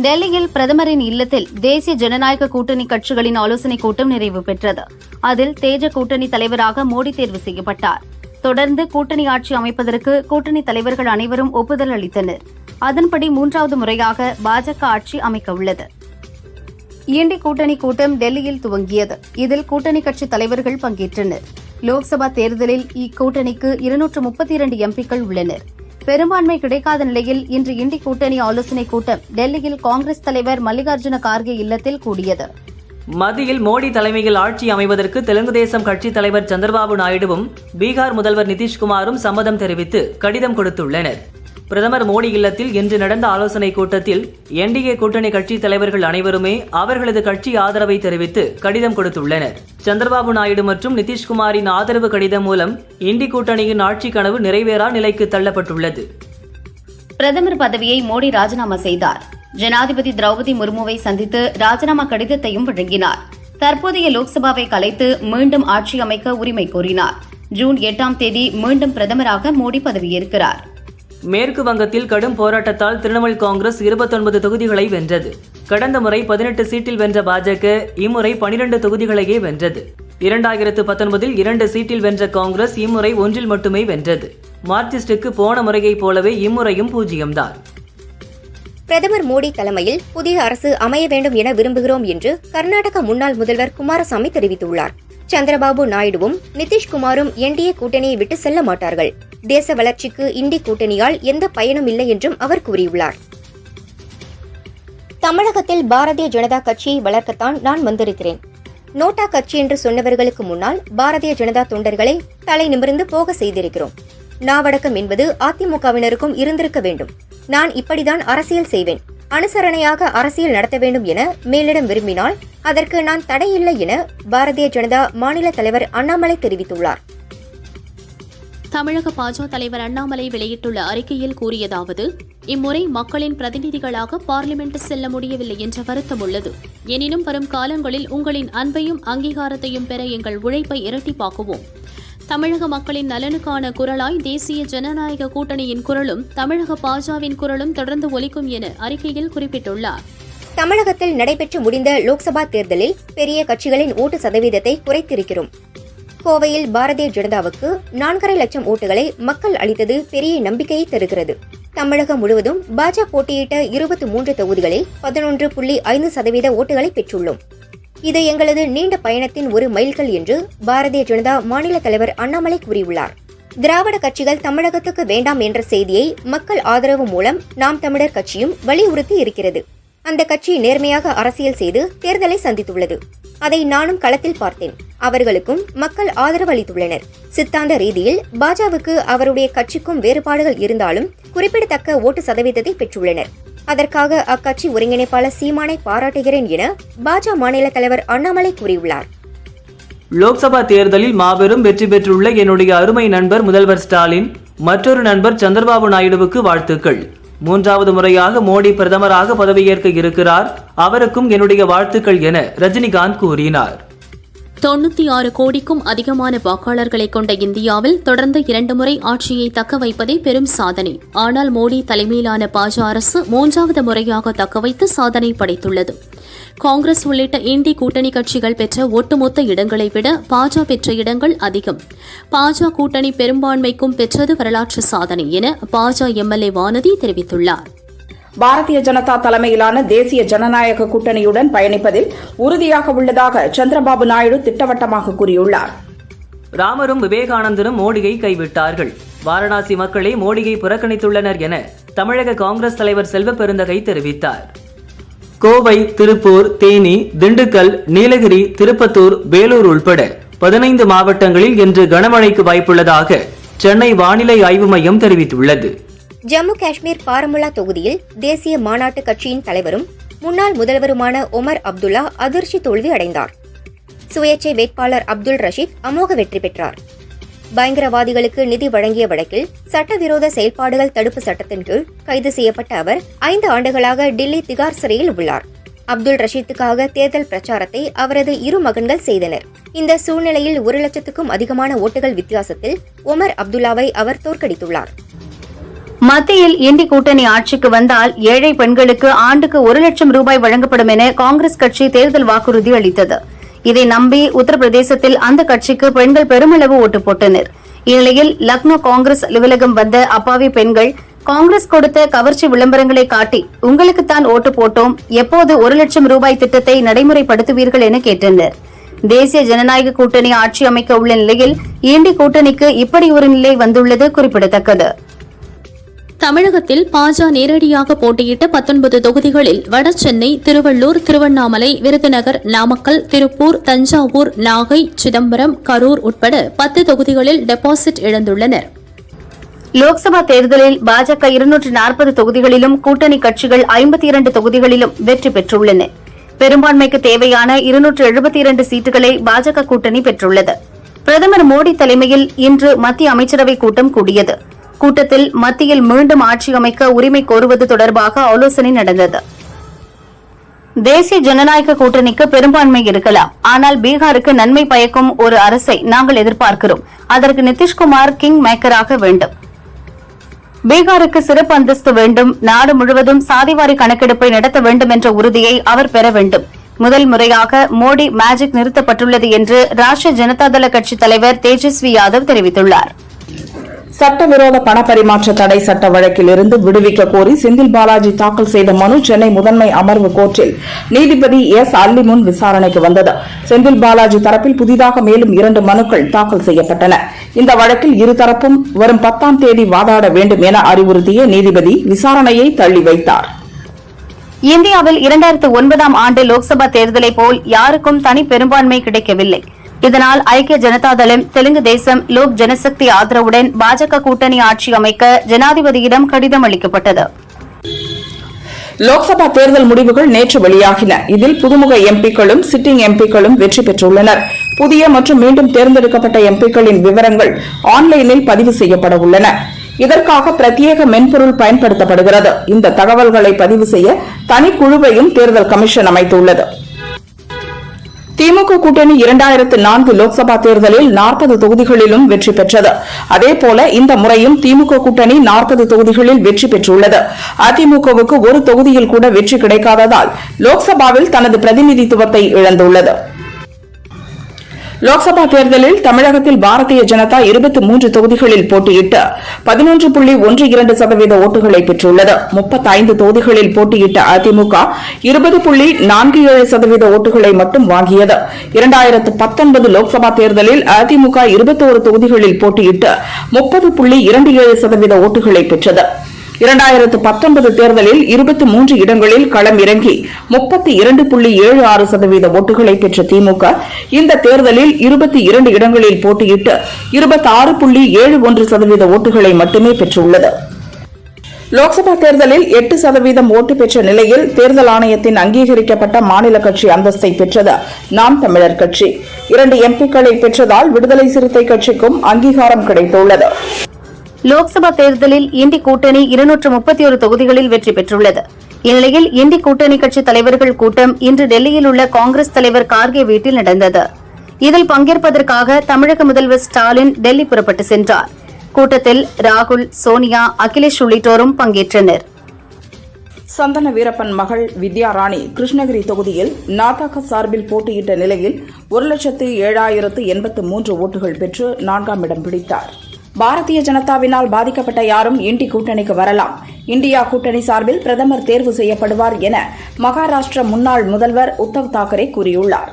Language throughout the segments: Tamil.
டெல்லியில் பிரதமரின் இல்லத்தில் தேசிய ஜனநாயக கூட்டணி கட்சிகளின் ஆலோசனைக் கூட்டம் நிறைவு பெற்றது. அதில் தேஜ கூட்டணி தலைவராக மோடி தேர்வு செய்யப்பட்டார். தொடர்ந்து கூட்டணி ஆட்சி அமைப்பதற்கு கூட்டணி தலைவர்கள் அனைவரும் ஒப்புதல் அளித்தனர். அதன்படி 3வது முறையாக பாஜக ஆட்சி அமைக்க உள்ளது. இண்டி கூட்டணி கூட்டம் டெல்லியில் துவங்கியது. இதில் கூட்டணி கட்சி தலைவர்கள் பங்கேற்றனர். லோக்சபா தேர்தலில் இக்கூட்டணிக்கு 232 எம்பிக்கள் உள்ளனர். பெரும்பான்மை கிடைக்காத நிலையில் இன்று இண்டி கூட்டணி ஆலோசனைக் கூட்டம் டெல்லியில் காங்கிரஸ் தலைவர் மல்லிகார்ஜுன கார்கே இல்லத்தில் கூடியது. மத்தியில் மோடி தலைமையில் ஆட்சி அமைவதற்கு தெலுங்கு தேசம் கட்சித் தலைவர் சந்திரபாபு நாயுடுவும் பீகார் முதல்வர் நிதிஷ்குமாரும் சம்மதம் தெரிவித்து கடிதம் கொடுத்துள்ளனர். பிரதமர் மோடி இல்லத்தில் இன்று நடந்த ஆலோசனைக் கூட்டத்தில் என்டிஏ கூட்டணி கட்சித் தலைவர்கள் அனைவருமே அவர்களது கட்சி ஆதரவை தெரிவித்து கடிதம் கொடுத்துள்ளனர். சந்திரபாபு நாயுடு மற்றும் நிதிஷ்குமாரின் ஆதரவு கடிதம் மூலம் இண்டி கூட்டணியின் ஆட்சி கனவு நிறைவேறா நிலைக்கு தள்ளப்பட்டுள்ளது. பிரதமர் பதவியை மோடி ராஜினாமா செய்தார். ஜனாதிபதி திரௌபதி முர்முவை சந்தித்து ராஜினாமா கடிதத்தையும் வழங்கினார். தற்போதைய லோக்சபாவை கலைத்து மீண்டும் ஆட்சி அமைக்க உரிமை கோரினார். ஜூன் 8ஆம் தேதி மீண்டும் பிரதமராக மோடி பதவியேற்கிறார். மேற்கு வங்கத்தில் கடும் போராட்டத்தால் திரிணாமுல் காங்கிரஸ் 29 தொகுதிகளை வென்றது. கடந்த முறை 18 சீட்டில் வென்ற பாஜக இம்முறை 12 தொகுதிகளையே வென்றது. 2019இல் 2 சீட்டில் வென்ற காங்கிரஸ் இம்முறை 1 மட்டுமே வென்றது. மார்க்சிஸ்டுக்கு போன முறையைப் போலவே இம்முறையும் 0 தான். பிரதமர் மோடி தலைமையில் புதிய அரசு அமைய வேண்டும் என விரும்புகிறோம் என்று கர்நாடக முன்னாள் முதல்வர் குமாரசாமி தெரிவித்துள்ளார். சந்திரபாபு நாயுடுவும் நிதிஷ்குமாரும் என்டிஏ கூட்டணியை விட்டு செல்ல மாட்டார்கள். தேச வளர்ச்சிக்கு இண்டி கூட்டணியால் எந்த பயனும் இல்லை என்றும் அவர் கூறியுள்ளார். தமிழகத்தில் பாரதிய ஜனதா கட்சியை வளர்க்கத்தான் நான் வந்திருக்கிறேன். நோட்டா கட்சி என்று சொன்னவர்களுக்கு முன்னால் பாரதிய ஜனதா தொண்டர்களை தலை நிமிர்ந்து போக செய்திருக்கிறோம். நாவடக்கம் என்பது அதிமுகவினருக்கும் இருந்திருக்க வேண்டும். நான் இப்படிதான் அரசியல் செய்வேன், அனுசரணையாக அரசியல் நடத்த வேண்டும் என மேலிடம் விரும்பினால் அதற்கு நான் தடையில்லை என பாரதிய ஜனதா மாநில தலைவர் அண்ணாமலை தெரிவித்துள்ளார். தமிழக பாஜக தலைவர் அண்ணாமலை வெளியிட்டுள்ள அறிக்கையில் கூறியதாவது: இம்முறை மக்களின் பிரதிநிதிகளாக பார்லிமெண்ட் செல்ல முடியவில்லை என்ற வருத்தம் உள்ளது. எனினும் வரும் காலங்களில் உங்களின் அன்பையும் அங்கீகாரத்தையும் பெற எங்கள் உழைப்பை இரட்டிப்பாக்குவோம். தமிழக மக்களின் நலனுக்கான குரலாய் தேசிய ஜனநாயக கூட்டணியின் குரலும் தமிழக பாஜகவின் குரலும் தொடர்ந்து ஒலிக்கும் என அறிக்கையில் குறிப்பிட்டுள்ளார். தமிழகத்தில் நடைபெற்று முடிந்த லோக்சபா தேர்தலில் பெரிய கட்சிகளின் ஓட்டு சதவீதத்தை குறைத்திருக்கிறோம். கோவையில் பாரதிய ஜனதாவுக்கு 4.5 லட்சம் ஓட்டுகளை மக்கள் அளித்தது பெரிய நம்பிக்கையை தருகிறது. தமிழகம் முழுவதும் பாஜக போட்டியிட்ட 23 தொகுதிகளில் 11.5% ஓட்டுகளை பெற்றுள்ளோம். இது எங்களது நீண்ட பயணத்தின் ஒரு மைல்கல் என்று பாரதிய ஜனதா மாநில தலைவர் அண்ணாமலை கூறியுள்ளார். திராவிட கட்சிகள் தமிழகத்துக்கு வேண்டாம் என்ற செய்தியை மக்கள் ஆதரவு மூலம் நாம் தமிழர் கட்சியும் வலியுறுத்தி இருக்கிறது. அந்த கட்சி நேர்மையாக அரசியல் செய்து தேர்தலை சந்தித்துள்ளது. அதை நானும் களத்தில் பார்த்தேன். அவர்களுக்கும் மக்கள் ஆதரவு அளித்துள்ளனர். சித்தாந்த ரீதியில் பாஜகவுக்கு அவருடைய கட்சிக்கும் வேறுபாடுகள் இருந்தாலும் குறிப்பிடத்தக்க ஓட்டு சதவீதத்தை பெற்றுள்ளனர். அதற்காக அக்கட்சி ஒருங்கிணைப்பாளர் சீமானை பாராட்டுகிறேன் என பாஜக மாநில தலைவர் அண்ணாமலை கூறியுள்ளார். லோக்சபா தேர்தலில் மாபெரும் வெற்றி பெற்றுள்ள என்னுடைய அருமை நண்பர் முதல்வர் ஸ்டாலின், மற்றொரு நண்பர் சந்திரபாபு நாயுடுவுக்கு வாழ்த்துக்கள். 3வது முறையாக மோடி பிரதமராக பதவியேற்க இருக்கிறார். அவருக்கும் என்னுடைய வாழ்த்துக்கள் என ரஜினிகாந்த் கூறினார். 96 கோடிக்கும் அதிகமான வாக்காளர்களை கொண்ட இந்தியாவில் தொடர்ந்து 2 முறை ஆட்சியை தக்க வைப்பதே பெரும் சாதனை. ஆனால் மோடி தலைமையிலான பாஜக அரசு 3வது முறையாக தக்கவைத்து சாதனை படைத்துள்ளது. காங்கிரஸ் உள்ளிட்ட இண்டி கூட்டணி கட்சிகள் பெற்ற ஒட்டுமொத்த இடங்களை விட பாஜக பெற்ற இடங்கள் அதிகம். பாஜக கூட்டணி பெரும்பான்மைக்கும் பெற்றது வரலாற்று சாதனை என பாஜக எம்எல்ஏ வானதி தெரிவித்துள்ளார். பாரதிய ஜனதா தலைமையிலான தேசிய ஜனநாயக கூட்டணியுடன் பயணிப்பதில் உறுதியாக உள்ளதாக சந்திரபாபு நாயுடு திட்டவட்டமாக கூறியுள்ளார். ராமரும் விவேகானந்தரும் மோடியை கைவிட்டார்கள். வாரணாசி மக்களே மோடியை புறக்கணித்துள்ளனர் என தமிழக காங்கிரஸ் தலைவர் செல்வ பெருந்தகை தெரிவித்தார். கோவை, திருப்பூர், தேனி, திண்டுக்கல், நீலகிரி, திருப்பத்தூர், வேலூர் உள்பட 15 மாவட்டங்களில் இன்று கனமழைக்கு வாய்ப்புள்ளதாக சென்னை வானிலை ஆய்வு மையம் தெரிவித்துள்ளது. ஜம்மு காஷ்மீர் பாரமுல்லா தொகுதியில் தேசிய மாநாட்டு கட்சியின் தலைவரும் முன்னாள் முதல்வருமான ஒமர் அப்துல்லா அதிர்ச்சி தோல்வி அடைந்தார். சுயேட்சை வேட்பாளர் அப்துல் ரஷீத் அமோக வெற்றி பெற்றார். பயங்கரவாதிகளுக்கு நிதி வழங்கிய வழக்கில் சட்டவிரோத செயல்பாடுகள் தடுப்பு சட்டத்தின் கீழ் கைது செய்யப்பட்ட அவர் 5 ஆண்டுகளாக டில்லி திகார் சிறையில் உள்ளார். அப்துல் ரஷீத்துக்காக தேர்தல் பிரச்சாரத்தை அவரது 2 மகன்கள் செய்தனர். இந்த சூழ்நிலையில் 1 லட்சத்துக்கும் அதிகமான ஓட்டுகள் வித்தியாசத்தில் ஒமர் அப்துல்லாவை அவர் தோற்கடித்துள்ளார். மத்தியில் இண்டி கூட்டணி ஆட்சிக்கு வந்தால் ஏழை பெண்களுக்கு ஆண்டுக்கு 1 லட்சம் ரூபாய் வழங்கப்படும் என காங்கிரஸ் கட்சி தேர்தல் வாக்குறுதி அளித்தது. இதை நம்பி உத்தரப்பிரதேசத்தில் அந்த கட்சிக்கு பெண்கள் பெருமளவு ஓட்டு போட்டனர். இந்நிலையில் லக்னோ காங்கிரஸ் அலுவலகம் வந்த அப்பாவி பெண்கள் காங்கிரஸ் கொடுத்த கவர்ச்சி விளம்பரங்களை காட்டி உங்களுக்குத்தான் ஓட்டு போட்டோம், எப்போது 1 லட்சம் ரூபாய் திட்டத்தை நடைமுறைப்படுத்துவீர்கள் என கேட்டனர். தேசிய ஜனநாயக கூட்டணி ஆட்சி அமைக்க உள்ள நிலையில் இண்டி கூட்டணிக்கு இப்படி ஒரு நிலை வந்துள்ளது குறிப்பிடத்தக்கது. தமிழகத்தில் பாஜ நேரடியாக போட்டியிட்ட 19 தொகுதிகளில் வடசென்னை, திருவள்ளூர், திருவண்ணாமலை, விருதுநகர், நாமக்கல், திருப்பூர், தஞ்சாவூர், நாகை, சிதம்பரம், கரூர் உட்பட 10 தொகுதிகளில் டெபாசிட் இழந்துள்ளனர். லோக்சபா தேர்தலில் பாஜக 240 தொகுதிகளிலும் கூட்டணி கட்சிகள் 52 தொகுதிகளிலும் வெற்றி பெற்றுள்ளன. பெரும்பான்மைக்கு தேவையான 272 சீட்டுகளை பாஜக கூட்டணி பெற்றுள்ளது. பிரதமர் மோடி தலைமையில் இன்று மத்திய அமைச்சரவை கூட்டம் கூடியது. கூட்டத்தில் மத்தியில் மீண்டும் ஆட்சி அமைக்க உரிமை கோருவது தொடர்பாக ஆலோசனை நடந்தது. தேசிய ஜனநாயக கூட்டணிக்கு பெரும்பான்மை இருக்கலாம், ஆனால் பீகாருக்கு நன்மை பயக்கும் ஒரு அரசை நாங்கள் எதிர்பார்க்கிறோம். அதற்கு நிதிஷ்குமார் கிங் மேக்கராக வேண்டும். பீகாருக்கு சிறப்பு அந்தஸ்து வேண்டும். நாடு முழுவதும் சாதிவாரி கணக்கெடுப்பை நடத்த வேண்டும் என்ற உறுதியை அவர் பெற வேண்டும். முதல் முறையாக மோடி மேஜிக் நிறுத்தப்பட்டுள்ளது என்று ராஷ்டிரிய ஜனதாதள கட்சித் தலைவர் தேஜஸ்வி யாதவ் தெரிவித்துள்ளார். சட்டவிரோத பணப்பரிமாற்ற தடை சட்ட வழக்கில் இருந்து விடுவிக்க கோரி செந்தில் பாலாஜி தாக்கல் செய்த மனு சென்னை முதன்மை அமர்வு கோர்ட்டில் நீதிபதி எஸ் அல்லி முன் விசாரணைக்கு வந்தது. செந்தில் பாலாஜி தரப்பில் புதிதாக மேலும் 2 மனுக்கள் தாக்கல் செய்யப்பட்டன. இந்த வழக்கில் இருதரப்பும் வரும் 10ஆம் தேதி வாதாட வேண்டும் என அறிவுறுத்திய நீதிபதி விசாரணையை தள்ளி வைத்தார். இந்தியாவில் 2009ஆம் ஆண்டு லோக்சபா தேர்தலை போல் யாருக்கும் தனி பெரும்பான்மை கிடைக்கவில்லை. இதனால் ஐக்கிய ஜனதாதளம், தெலுங்கு தேசம், லோக் ஜனசக்தி ஆதரவுடன் பாஜக கூட்டணி ஆட்சி அமைக்க ஜனாதிபதியிடம் கடிதம் அளிக்கப்பட்டது. லோக்சபா தேர்தல் முடிவுகள் நேற்று வெளியாகின. இதில் புதுமுக எம்பிக்களும் சிட்டிங் எம்பிக்களும் வெற்றி பெற்றுள்ளனர். புதிய மற்றும் மீண்டும் தேர்ந்தெடுக்கப்பட்ட எம்பிக்களின் விவரங்கள் ஆன்லைனில் பதிவு செய்யப்பட உள்ளன. இதற்காக பிரத்யேக மென்பொருள் பயன்படுத்தப்படுகிறது. இந்த தகவல்களை பதிவு செய்ய தனிக்குழுவையும் தேர்தல் கமிஷன் அமைத்துள்ளது. திமுக கூட்டணி 2004 லோக்சபா தேர்தலில் 40 தொகுதிகளிலும் வெற்றி பெற்றது. அதேபோல இந்த முறையும் திமுக கூட்டணி 40 தொகுதிகளில் வெற்றி பெற்றுள்ளது. அதிமுகவுக்கு ஒரு தொகுதியில் கூட வெற்றி கிடைக்காததால் லோக்சபாவில் தனது பிரதிநிதித்துவத்தை இழந்துள்ளது. லோக்சபா தேர்தலில் தமிழகத்தில் பாரதிய ஜனதா 23 தொகுதிகளில் போட்டியிட்டு 11.12% ஓட்டுகளை பெற்றுள்ளது. 35 தொகுதிகளில் போட்டியிட்ட அதிமுக 20.47% ஓட்டுகளை மட்டும் வாங்கியது. 2019 லோக்சபா தேர்தலில் அதிமுக 21 தொகுதிகளில் போட்டியிட்டு 30.27% ஓட்டுகளை பெற்றது. 2019 தேர்தலில் 23 இடங்களில் களம் இறங்கி 32.76% ஓட்டுகளை பெற்ற திமுக இந்த தேர்தலில் 22 இடங்களில் போட்டியிட்டு 26.71% ஓட்டுகளை மட்டுமே பெற்றுள்ளது. லோக்சபா தேர்தலில் 8% ஓட்டு பெற்ற நிலையில் தேர்தல் ஆணையத்தின் அங்கீகரிக்கப்பட்ட மாநில கட்சி அந்தஸ்தை பெற்றது நாம் தமிழர் கட்சி. 2 எம்பிக்களை பெற்றதால் விடுதலை சிறுத்தை கட்சிக்கும் அங்கீகாரம் கிடைத்துள்ளது. லோக்சபா தேர்தலில் இண்டி கூட்டணி 231 தொகுதிகளில் வெற்றி பெற்றுள்ளது. இந்நிலையில் இண்டி கூட்டணி கட்சித் தலைவர்கள் கூட்டம் இன்று டெல்லியில் உள்ள காங்கிரஸ் தலைவர் கார்கே வீட்டில் நடந்தது. இதில் பங்கேற்பதற்காக தமிழக முதல்வர் ஸ்டாலின் டெல்லி புறப்பட்டு சென்றார். கூட்டத்தில் ராகுல், சோனியா, அகிலேஷ் உள்ளிட்டோரும் பங்கேற்றனர். சந்தன வீரப்பன் மகள் வித்யா ராணி கிருஷ்ணகிரி தொகுதியில் நாதாக சார்பில் போட்டியிட்ட நிலையில் 1,07,083 ஓட்டுகள் பெற்று 4ஆம் இடம் பிடித்தார். பாரதிய ஜனதாவினால் பாதிக்கப்பட்ட யாரும் இண்டி கூட்டணிக்கு வரலாம். இந்தியா கூட்டணி சார்பில் பிரதமர் தேர்வு செய்யப்படுவார் என மகாராஷ்டிர முன்னாள் முதல்வர் உத்தவ் தாக்கரே கூறியுள்ளார்.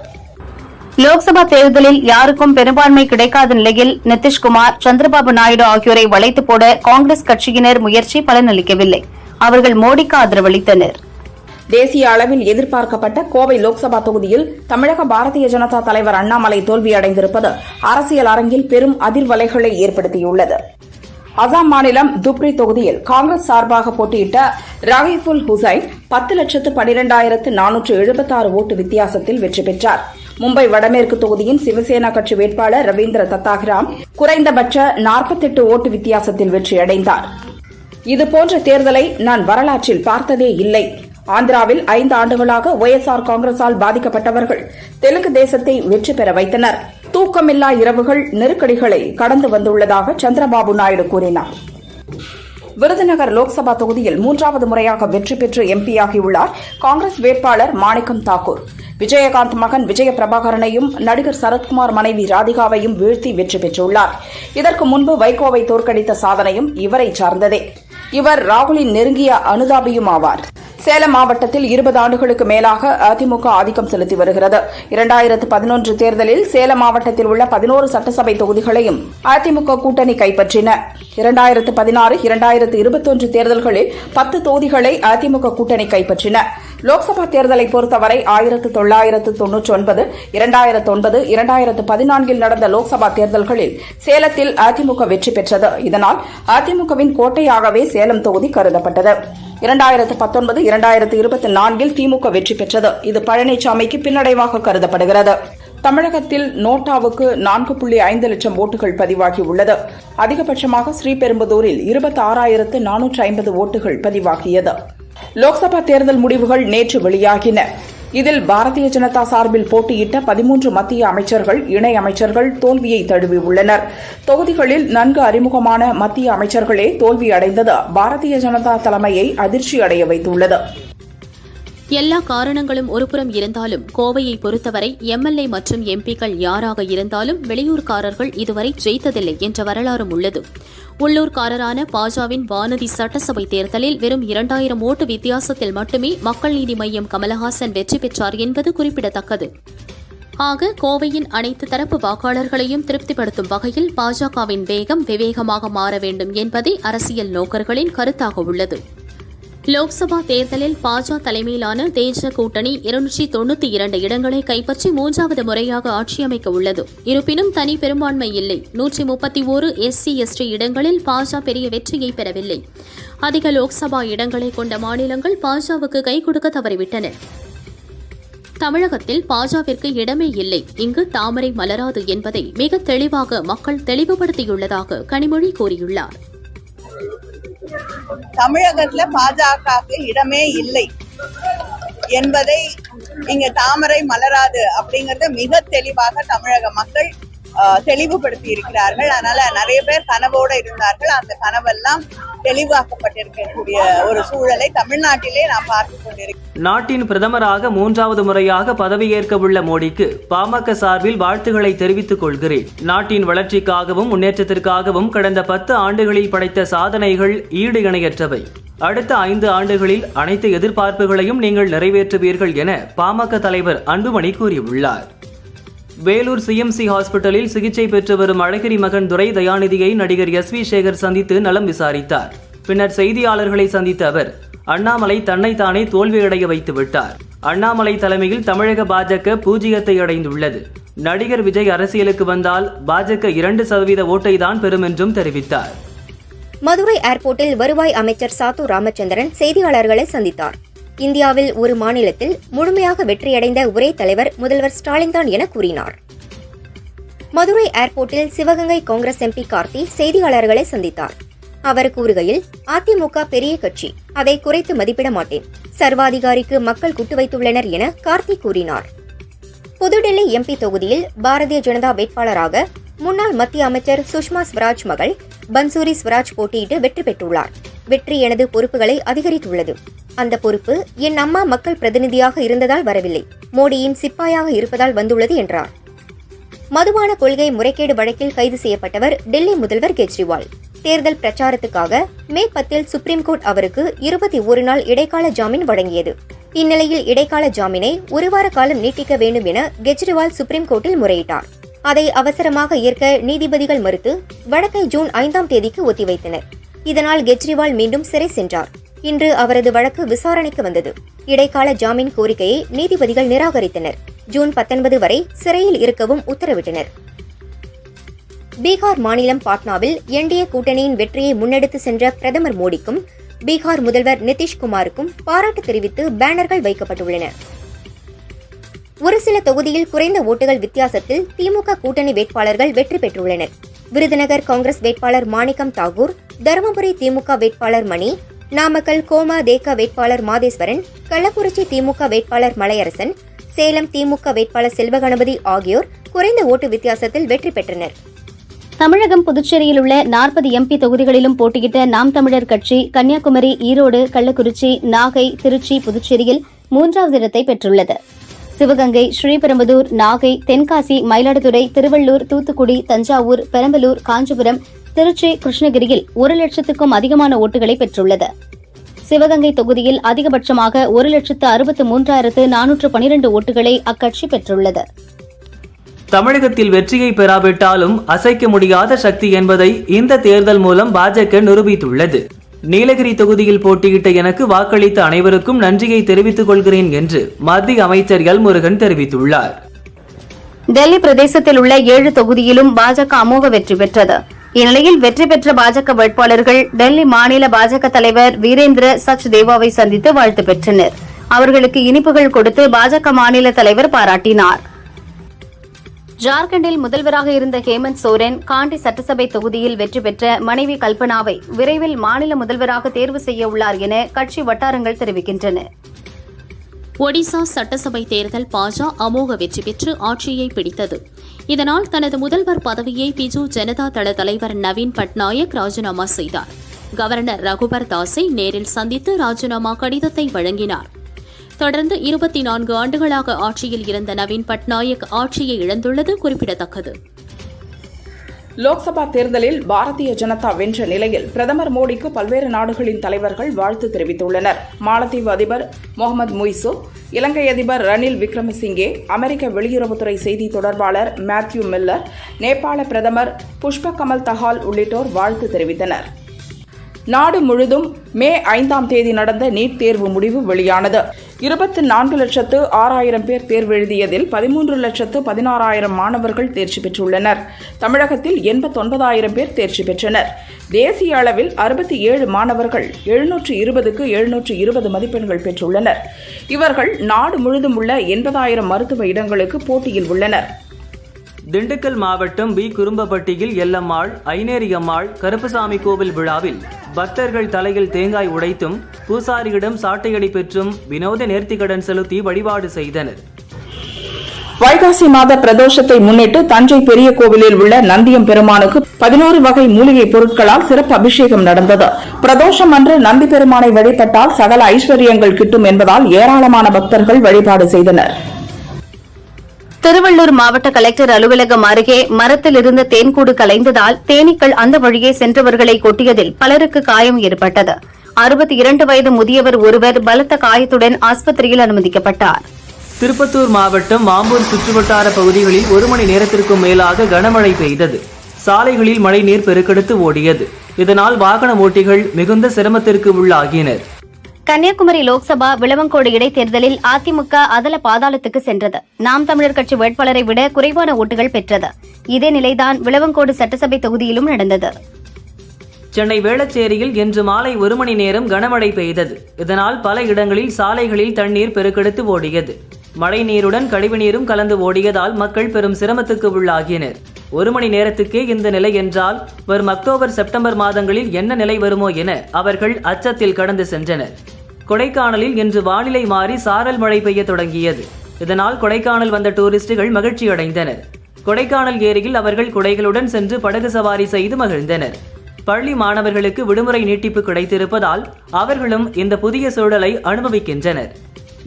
லோக்சபா தேர்தலில் யாருக்கும் பெரும்பான்மை கிடைக்காத நிலையில் நிதிஷ்குமார், சந்திரபாபு நாயுடு ஆகியோரை வளைத்து போட காங்கிரஸ் கட்சியினர் முயற்சி பலனளிக்கவில்லை. அவர்கள் மோடிக்கு ஆதரவளித்தனர். தேசிய அளவில் எதிர்பார்க்கப்பட்ட கோவை லோக்சபா தொகுதியில் தமிழக பாரதிய ஜனதா தலைவர் அண்ணாமலை தோல்வியடைந்திருப்பது அரசியல் அரங்கில் பெரும் அதிர்வலைகளை ஏற்படுத்தியுள்ளது. அசாம் மாநிலம் துப்ரி தொகுதியில் காங்கிரஸ் சார்பாக போட்டியிட்ட ரஹீஃபுல் ஹுசைன் 10,12,476 ஓட்டு வித்தியாசத்தில் வெற்றி பெற்றார். மும்பை வடமேற்கு தொகுதியின் சிவசேனா கட்சி வேட்பாளர் ரவீந்திர தத்தாகிராம் குறைந்தபட்ச 48 ஓட்டு வித்தியாசத்தில் வெற்றியடைந்தார். இதுபோன்ற தேர்தலை நான் வரலாற்றில் பார்த்ததே இல்லை. ஆந்திராவில் 5 ஆண்டுகளாக ஒய்எஸ்ஆர் காங்கிரசால் பாதிக்கப்பட்டவர்கள் தெலுங்கு தேசத்தை வெற்றி பெற வைத்தனர். தூக்கமில்லா இரவுகள், நெருக்கடிகளை கடந்து வந்துள்ளதாக சந்திரபாபு நாயுடு கூறினார். விருதுநகர் லோக்சபா தொகுதியில் 3வது முறையாக வெற்றி பெற்று எம்பியாகியுள்ளார் காங்கிரஸ் வேட்பாளர் மாணிக்கம் தாக்கூர். விஜயகாந்த் மகன் விஜய பிரபாகரனையும் நடிகர் சரத்குமார் மனைவி ராதிகாவையும் வீழ்த்தி வெற்றி பெற்றுள்ளார். இதற்கு முன்பு வைகோவை தோற்கடித்த சாதனையும் இவரை சார்ந்ததே. இவர் ராகுலின் நெருங்கிய அனுதாபியும் ஆவார். சேலம் மாவட்டத்தில் 20 ஆண்டுகளுக்கு மேலாக அதிமுக ஆதிக்கம் செலுத்தி வருகிறது. 2011 தேர்தலில் சேலம் மாவட்டத்தில் உள்ள 11 சட்டசபை தொகுதிகளையும் அதிமுக கூட்டணி கைப்பற்றின. 2016, 2021 தேர்தல்களில் 10 தொகுதிகளை அதிமுக கூட்டணி கைப்பற்றின. லோக்சபா தேர்தலை பொறுத்தவரை 1999, 2009, 2014 நடந்த லோக்சபா தேர்தல்களில் சேலத்தில் அதிமுக வெற்றி பெற்றது. இதனால் அதிமுகவின் கோட்டையாகவே சேலம் தொகுதி கருதப்பட்டது. 2019, 2024 திமுக வெற்றி பெற்றது. இது பழனிசாமிக்கு பின்னடைவாக கருதப்படுகிறது. தமிழகத்தில் நோட்டாவுக்கு 4.5 லட்சம் ஓட்டுகள் பதிவாகியுள்ளது. அதிகபட்சமாக ஸ்ரீபெரும்புதூரில் 26,450 ஓட்டுகள் பதிவாகியது. லோக்சபா தேர்தல் முடிவுகள் நேற்று வெளியாகின. இதில் பாரதிய ஜனதா சார்பில் போட்டியிட்ட 13 மத்திய அமைச்சர்கள், இணை அமைச்சர்கள் தோல்வியை தழுவியுள்ளனர். தொகுதிகளில் நன்கு அறிமுகமான மத்திய அமைச்சர்களே தோல்வியடைந்தது பாரதிய ஜனதா தலைமையை அதிர்ச்சியடைய வைத்துள்ளது. எல்லா காரணங்களும் ஒருபுறம் இருந்தாலும் கோவையை பொறுத்தவரை எம்எல்ஏ மற்றும் எம்பிக்கள் யாராக இருந்தாலும் வெளியூர்காரர்கள் இதுவரை ஜெயித்ததில்லை என்ற வரலாறும் உள்ளது. உள்ளூர்காரரான பாஜவின் வானதி சட்டசபை தேர்தலில் வெறும் 2000 ஓட்டு வித்தியாசத்தில் மட்டுமே மக்கள் நீதி மய்யம் கமலஹாசன் வெற்றி பெற்றார் என்பது குறிப்பிடத்தக்கது. ஆக கோவையின் அனைத்து தரப்பு வாக்காளர்களையும் திருப்திப்படுத்தும் வகையில் பாஜகவின் வேகம் விவேகமாக மாற வேண்டும் என்பதே அரசியல் நோக்கர்களின் கருத்தாக உள்ளது. லோக்சபா தேர்தலில் பாஜ தலைமையிலான தேஜ கூட்டணி 292 இடங்களை கைப்பற்றி 3வது முறையாக ஆட்சியமைக்க உள்ளது. இருப்பினும் தனி பெரும்பான்மை இல்லை. 131 SC/ST இடங்களில் பாஜ பெரிய வெற்றியை பெறவில்லை. அதிக லோக்சபா இடங்களை கொண்ட மாநிலங்கள் பாஜவுக்கு கை கொடுக்க தவறிவிட்டன. தமிழகத்தில் பாஜவிற்கு இடமே இல்லை, இங்கு தாமரை மலராது என்பதை மிக தெளிவாக மக்கள் தெளிவுபடுத்தியுள்ளதாக கனிமொழி கூறியுள்ளார். தமிழகத்துல பாஜகவுக்கு இடமே இல்லை என்பதை இங்க தாமரை மலராது அப்படிங்கறத மிக தெளிவாக தமிழக மக்கள் தெளிவுபடுத்தி இருக்கிறார்கள். அதனால நிறைய பேர் கனவோடு இருந்தார்கள். அந்த கனவெல்லாம் தெளிவாக்கப்பட்டிருக்கக்கூடிய ஒரு சூழலை தமிழ்நாட்டிலே நாம் பார்த்துக் கொண்டிருக்கிறோம். நாட்டின் பிரதமராக 3வது முறையாக பதவியேற்க உள்ள மோடிக்கு பாமக சார்பில் வாழ்த்துக்களை தெரிவித்துக் கொள்கிறேன். நாட்டின் வளர்ச்சிக்காகவும் முன்னேற்றத்திற்காகவும் கடந்த 10 ஆண்டுகளில் படைத்த சாதனைகள் ஈடு இணையற்றவை. அடுத்த 5 ஆண்டுகளில் அனைத்து எதிர்பார்ப்புகளையும் நீங்கள் நிறைவேற்றுவீர்கள் என பாமக தலைவர் அன்புமணி கூறியுள்ளார். வேலூர் சிஎம்சி ஹாஸ்பிட்டலில் சிகிச்சை பெற்று வரும் அழகிரி மகன் துரை தயாநிதியை நடிகர் SV சேகர் சந்தித்து நலம் விசாரித்தார். பின்னர் செய்தியாளர்களை சந்தித்த அவர் அண்ணாமலை தன்னைத்தானே தோல்வியடைய வைத்து விட்டார். அண்ணாமலை தலைமையில் தமிழக பாஜக பூஜ்ஜியத்தை அடைந்துள்ளது. நடிகர் விஜய் அரசியலுக்கு வந்தால் பாஜக 2% ஓட்டை தான் பெறும் என்றும் தெரிவித்தார். மதுரை ஏர்போர்ட்டில் வருவாய் அமைச்சர் சாத்து ராமச்சந்திரன் செய்தியாளர்களை சந்தித்தார். இந்தியாவில் ஒரு மாநிலத்தில் முழுமையாக வெற்றியடைந்த ஒரே தலைவர் முதல்வர் ஸ்டாலின் தான் என கூறினார். மதுரை ஏர்போர்ட்டில் சிவகங்கை காங்கிரஸ் MP கார்த்தி செய்தியாளர்களை சந்தித்தார். அவர் கூறுகையில், அதிமுக பெரிய கட்சி, அதை குறைத்து மதிப்பிட மாட்டேன். சர்வாதிகாரிக்கு மக்கள் குட்டு வைத்துள்ளனர் என கார்த்தி கூறினார். புதுடெல்லி MP தொகுதியில் பாரதிய ஜனதா வேட்பாளராக முன்னாள் மத்திய அமைச்சர் சுஷ்மா ஸ்வராஜ் மகள் பன்சூரி ஸ்வராஜ் போட்டியிட்டு வெற்றி பெற்றுள்ளார். வெற்றி எனது பொறுப்புகளை அதிகரித்துள்ளது. அந்த பொறுப்பு என் அம்மா மக்கள் பிரதிநிதியாக இருந்ததால் வரவில்லை, மோடியின் சிப்பாயாக இருப்பதால் வந்துள்ளது என்றார். மதுபான கொள்கை முறைகேடு வழக்கில் கைது செய்யப்பட்டவர் டெல்லி முதல்வர் கெஜ்ரிவால். தேர்தல் பிரச்சாரத்துக்காக மே 10 சுப்ரீம் கோர்ட் அவருக்கு 21 நாள் இடைக்கால ஜாமீன் வழங்கியது. இந்நிலையில் இடைக்கால ஜாமீனை 1 வார காலம் நீட்டிக்க வேண்டும் என கெஜ்ரிவால் சுப்ரீம் கோர்ட்டில் முறையிட்டார். அதை அவசரமாக ஏற்க நீதிபதிகள் மறுத்து வழக்கை ஜூன் 5ஆம் தேதிக்கு ஒத்திவைத்தனர். இதனால் கெஜ்ரிவால் மீண்டும் சிறை சென்றார். இன்று அவரது வழக்கு விசாரணைக்கு வந்தது. இடைக்கால ஜாமீன் கோரிக்கையை நீதிபதிகள் நிராகரித்தனர். ஜூன் 19 வரை சிறையில் இருக்கவும் உத்தரவிட்டனர். பீகார் மாநிலம் பாட்னாவில் NDA கூட்டணியின் வெற்றியை முன்னெடுத்து சென்ற பிரதமர் மோடிக்கும் பீகார் முதல்வர் நிதிஷ்குமாருக்கும் பாராட்டு தெரிவித்து பேனர்கள் வைக்கப்பட்டுள்ளன. ஒரு சில தொகுதியில் குறைந்த ஓட்டுகள் வித்தியாசத்தில் திமுக கூட்டணி வேட்பாளர்கள் வெற்றி பெற்றுள்ளனர். விருதுநகர் காங்கிரஸ் வேட்பாளர் மாணிக்கம் தாக்கூர், தருமபுரி திமுக வேட்பாளர் மணி, நாமக்கல் கோமா தேக வேட்பாளர் மாதேஸ்வரன், கள்ளக்குறிச்சி திமுக வேட்பாளர் மலையரசன், சேலம் திமுக வேட்பாளர் செல்வகணபதி ஆகியோர் குறைந்த ஓட்டு வித்தியாசத்தில் வெற்றி பெற்றனர். தமிழகம் புதுச்சேரியில் உள்ள 40 எம்பி தொகுதிகளிலும் போட்டியிட்ட நாம் தமிழர் கட்சி கன்னியாகுமரி, ஈரோடு, கள்ளக்குறிச்சி, நாகை, திருச்சி, புதுச்சேரியில் 3வது இடத்தை பெற்றுள்ளது. சிவகங்கை, ஸ்ரீபெரும்புதூர், நாகை, தென்காசி, மயிலாடுதுறை, திருவள்ளூர், தூத்துக்குடி, தஞ்சாவூர், பெரம்பலூர், காஞ்சிபுரம், திருச்சி, கிருஷ்ணகிரியில் 1,00,000க்கும் அதிகமான ஓட்டுகளை பெற்றுள்ளது. சிவகங்கை தொகுதியில் அதிகபட்சமாக 1,63,412 ஓட்டுகளை அக்கட்சி பெற்றுள்ளது. தமிழகத்தில் வெற்றியை பெறாவிட்டாலும் அசைக்க முடியாத சக்தி என்பதை இந்த தேர்தல் மூலம் பாஜக நிரூபித்துள்ளது. நீலகிரி தொகுதியில் போட்டியிட்ட எனக்கு வாக்களித்த அனைவருக்கும் நன்றியை தெரிவித்துக் கொள்கிறேன் என்று மத்திய அமைச்சர் எல் முருகன் தெரிவித்துள்ளார். டெல்லி பிரதேசத்தில் உள்ள 7 தொகுதியிலும் பாஜக அமோக வெற்றி பெற்றது. இந்நிலையில் வெற்றி பெற்ற பாஜக வேட்பாளர்கள் டெல்லி மாநில பாஜக தலைவர் வீரேந்திர சச்தேவாவை சந்தித்து வாழ்த்து பெற்றனர். அவர்களுக்கு இனிப்புகள் கொடுத்து பாஜக மாநில தலைவர் பாராட்டினார். ஜார்க்கண்டில் முதல்வராக இருந்த ஹேமந்த் சோரன் காண்டி சட்டசபை தொகுதியில் வெற்றி பெற்ற மனைவி கல்பனாவை விரைவில் மாநில முதல்வராக தேர்வு செய்ய உள்ளார் என கட்சி வட்டாரங்கள் தெரிவிக்கின்றன. ஒடிசா சட்டசபை தேர்தல் பாஜ அமோக வெற்றி பெற்று ஆட்சியை பிடித்தது. இதனால் தனது முதல்வர் பதவியை பிஜு ஜனதா தள தலைவர் நவீன் பட்நாயக் ராஜினாமா செய்தார். கவர்னர் ரகுபர் தாஸை நேரில் சந்தித்து ராஜினாமா கடிதத்தை வழங்கினார். தொடர்ந்து 24 ஆண்டுகளாக ஆட்சியில் இருந்த நவீன் பட்நாயக் ஆட்சியை இழந்துள்ளது குறிப்பிடத்தக்கது. லோக்சபா தேர்தலில் பாரதிய ஜனதா வென்ற நிலையில் பிரதமர் மோடிக்கு பல்வேறு நாடுகளின் தலைவர்கள் வாழ்த்து தெரிவித்துள்ளனர். மாலத்தீவு அதிபர் முகமது முய்சு, இலங்கை அதிபர் ரணில் விக்ரமசிங்கே, அமெரிக்க வெளியுறவுத்துறை செய்தி தொடர்பாளர் மேத்யூ மில்லர், நேபாள பிரதமர் புஷ்ப கமல் தஹால் உள்ளிட்டோர் வாழ்த்து தெரிவித்தனர். நாடு முழுதும் மே 5ஆம் தேதி நடந்த நீட் தேர்வு முடிவு வெளியானது. 24,06,000 பேர் தேர்வு எழுதியதில் 13,16,000 மாணவர்கள் தேர்ச்சி பெற்றுள்ளனர். தமிழகத்தில் 89,000 பேர் தேர்ச்சி பெற்றனர். தேசிய அளவில் 67 மாணவர்கள் 720க்கு 720 மதிப்பெண்கள் பெற்றுள்ளனர். இவர்கள் நாடு முழுதும் உள்ள 80,000 மருத்துவ இடங்களுக்கு போட்டியில் உள்ளனர். திண்டுக்கல் மாவட்டம் பி குறும்பப்பட்டியில் எல்லம்மாள், ஐனேரியம்மாள், கருப்பசாமி கோவில் விழாவில் பக்தர்கள் தலையில் தேங்காய் உடைத்தும் பூசாரியிடம் சாட்டையடி பெற்றும் வினோத நேர்த்திக்கடன் செலுத்தி வழிபாடு செய்தனர். வைகாசி மாத பிரதோஷத்தை முன்னிட்டு தஞ்சை பெரிய கோவிலில் உள்ள நந்தியம் பெருமானுக்கு 11 வகை மூலிகை பொருட்களால் சிறப்பு அபிஷேகம் நடந்தது. பிரதோஷம் அன்று நந்தி பெருமானை வழிபட்டால் சகல ஐஸ்வர்யங்கள் கிட்டும் என்பதால் ஏராளமான பக்தர்கள் வழிபாடு செய்தனர். திருவள்ளூர் மாவட்ட கலெக்டர் அலுவலகம் அருகே மரத்தில் இருந்த தேன்கூடு கலைந்ததால் தேனீக்கள் அந்த வழியே சென்றவர்களை கொட்டியதில் பலருக்கு காயம் ஏற்பட்டது. 62 வயது முதியவர் ஒருவர் பலத்த காயத்துடன் ஆஸ்பத்திரியில் அனுமதிக்கப்பட்டார். திருப்பத்தூர் மாவட்டம் மாம்பூர் சுற்றுவட்டார பகுதிகளில் 1 மணி நேரத்திற்கும் மேலாக கனமழை பெய்தது. சாலைகளில் மழைநீர் பெருக்கெடுத்து ஓடியது. இதனால் வாகன ஓட்டிகள் மிகுந்த சிரமத்திற்கு உள்ளாகினர். கன்னியாகுமரி லோக்சபா விளவங்கோடு இடைத்தேர்தலில் அதிமுக அதல பாதாளத்துக்கு சென்றது. நாம் தமிழர் கட்சி வேட்பாளரை விட குறைவான ஓட்டுகள் பெற்றது. இதே நிலைதான் விளவங்கோடு சட்டசபை தொகுதியிலும் நடந்தது. சென்னை வேளச்சேரியில் இன்று மாலை 1 மணி நேரம் கனமழை பெய்தது. இதனால் பல இடங்களில் சாலைகளில் தண்ணீர் பெருக்கெடுத்து ஓடியது. மழை நீருடன் கழிவுநீரும் கலந்து ஓடியதால் மக்கள் பெரும் சிரமத்துக்கு உள்ளாகினர். 1 மணி நேரத்துக்கே இந்த நிலை என்றால் வரும் அக்டோபர், செப்டம்பர் மாதங்களில் என்ன நிலை வருமோ என அவர்கள் அச்சத்தில் கடந்து சென்றனர். கொடைக்கானலில் இன்று வானிலை மாறி சாரல் மழை பெய்ய தொடங்கியது. இதனால் கொடைக்கானல் வந்த டூரிஸ்டுகள் மகிழ்ச்சி அடைந்தனர். கொடைக்கானல் ஏரியில் அவர்கள் குடைகளுடன் சென்று படகு சவாரி செய்து மகிழ்ந்தனர். பள்ளி மாணவர்களுக்கு விடுமுறை நீட்டிப்பு கிடைத்திருப்பதால் அவர்களும் இந்த புதிய சூழலை அனுபவிக்கின்றனர்.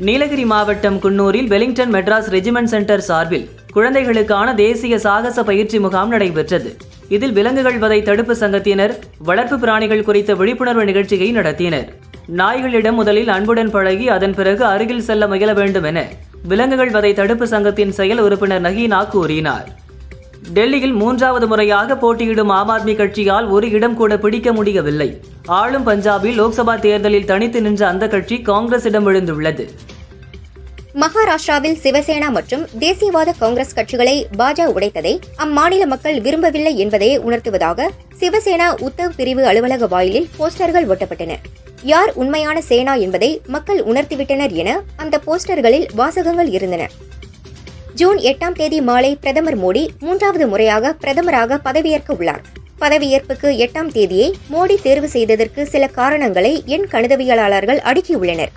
நீலகிரி மாவட்டம் குன்னூரில் வெலிங்டன் மெட்ராஸ் ரெஜிமெண்ட் சென்டர் சார்பில் குழந்தைகளுக்கான தேசிய சாகச பயிற்சி முகாம் நடைபெற்றது. இதில் விலங்குகள் வதை தடுப்பு சங்கத்தினர் வளர்ப்பு பிராணிகள் குறித்த விழிப்புணர்வு நிகழ்ச்சியை நடத்தினர். நாய்களிடம் முதலில் அன்புடன் பழகி அதன் பிறகு அருகில் செல்ல முயல வேண்டும் என விலங்குகள் வதை தடுப்பு சங்கத்தின் செயல் உறுப்பினர் நகீனா கூறினார். டெல்லியில் 3வது முறையாக போட்டியிடும் ஆம் ஆத்மி கட்சியால் ஒரு இடம் கூட பிடிக்க முடியவில்லை. ஆளும் பஞ்சாபில் லோக்சபா தேர்தலில் தனித்து நின்ற அந்த கட்சி காங்கிரசிடம் விழுந்துள்ளது. மகாராஷ்டிராவில் சிவசேனா மற்றும் தேசியவாத காங்கிரஸ் கட்சிகளை பாஜக உடைத்ததை அம்மாநில மக்கள் விரும்பவில்லை என்பதை உணர்த்துவதாக சிவசேனா உத்தவ் பிரிவு அலுவலக வாயிலில் போஸ்டர்கள் ஒட்டப்பட்டன. யார் உண்மையான சேனா என்பதை மக்கள் உணர்த்திவிட்டனர் என அந்த போஸ்டர்களில் வாசகங்கள் இருந்தன. ஜூன் 8ஆம் தேதி மாலை பிரதமர் மோடி 3வது முறையாக பிரதமராக பதவியேற்க உள்ளார். பதவியேற்புக்கு 8ஆம் தேதியை மோடி தேர்வு செய்ததற்கு சில காரணங்களை எண் கணிதவியலாளர்கள் அடுக்கியுள்ளனர்.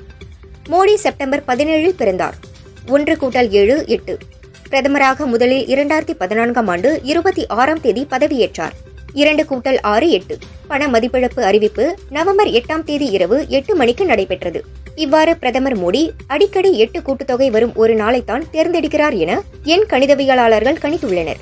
மோடி செப்டம்பர் 17இல் பிறந்தார். 1 + 7 8. பிரதமராக முதலில் 2014ஆம் ஆண்டு 26ஆம் தேதி பதவியேற்றார். 2+6=8 பண மதிப்பிழப்பு அறிவிப்பு நவம்பர் 8ஆம் தேதி இரவு 8 மணிக்கு நடைபெற்றது. இவ்வாறு பிரதமர் மோடி அடிக்கடி 8 கூட்டுத்தொகை வரும் ஒரு நாளைத்தான் தேர்ந்தெடுக்கிறார் என எண் கணிதவியலாளர்கள் கணித்துள்ளனர்.